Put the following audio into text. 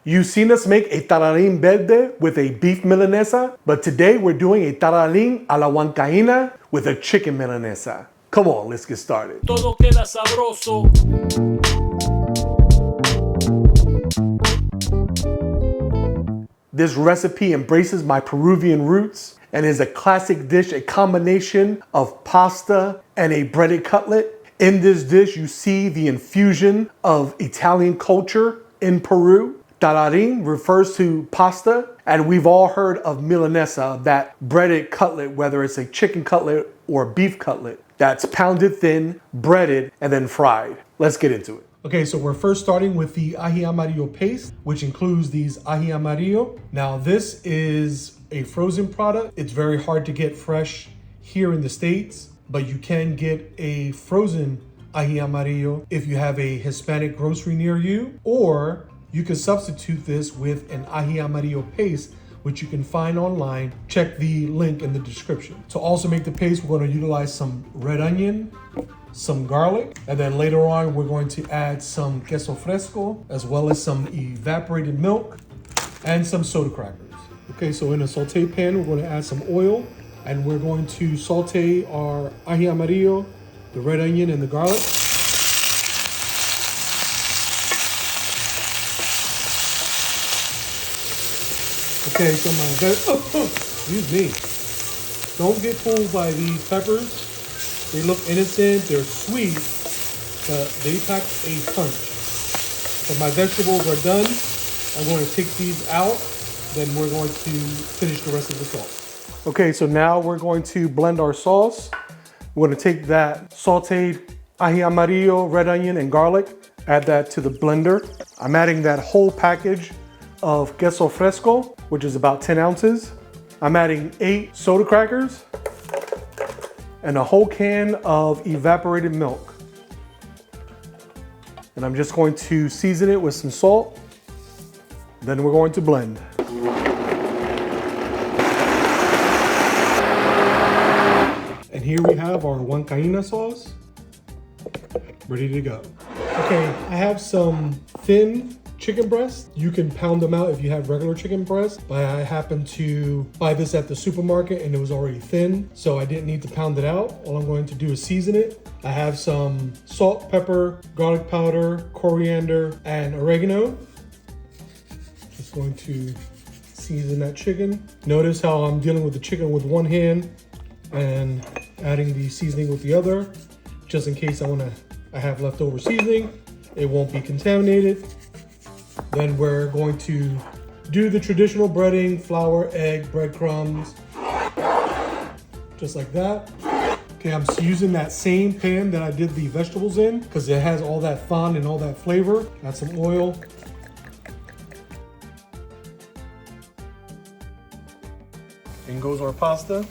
You've seen us make a tallarín verde with a beef milanesa, but today we're doing a tallarín a la Huancaina with a chicken milanesa. Come on, let's get started. Todo queda sabroso. This recipe embraces my Peruvian roots and is a classic dish, a combination of pasta and a breaded cutlet. In this dish, you see the infusion of Italian culture in Peru. Tallarín refers to pasta, and we've all heard of milanesa, that breaded cutlet, whether it's a chicken cutlet or beef cutlet, that's pounded thin, breaded, and then fried. Let's get into it. Okay, so we're first starting with the Aji Amarillo paste, which includes these Aji Amarillo. Now this is a frozen product. It's very hard to get fresh here in the States, but you can get a frozen Aji Amarillo if you have a Hispanic grocery near you, or you can substitute this with an Aji Amarillo paste, which you can find online. Check the link in the description. To also make the paste, we're going to utilize some red onion, some garlic, and then later on we're going to add some queso fresco, as well as some evaporated milk and some soda crackers. Okay, so in a saute pan, we're going to add some oil, and we're going to saute our aji amarillo, the red onion, and the garlic. Okay, so excuse me. Don't get fooled by these peppers. They look innocent, they're sweet, but they pack a punch. So my vegetables are done. I'm going to take these out, then we're going to finish the rest of the sauce. Okay, so now we're going to blend our sauce. We're going to take that sauteed aji amarillo, red onion, and garlic, add that to the blender. I'm adding that whole package of queso fresco, which is about 10 ounces. I'm adding 8 soda crackers and a whole can of evaporated milk. And I'm just going to season it with some salt. Then we're going to blend. And here we have our Huancaina sauce, ready to go. Okay, I have some thin chicken breast. You can pound them out if you have regular chicken breast, but I happened to buy this at the supermarket and it was already thin, so I didn't need to pound it out. All I'm going to do is season it. I have some salt, pepper, garlic powder, coriander, and oregano. Just going to season that chicken. Notice how I'm dealing with the chicken with one hand and adding the seasoning with the other, just in case I have leftover seasoning. It won't be contaminated. Then we're going to do the traditional breading: flour, egg, breadcrumbs, just like that. Okay, I'm using that same pan that I did the vegetables in because it has all that fond and all that flavor. Add some oil. In goes our pasta.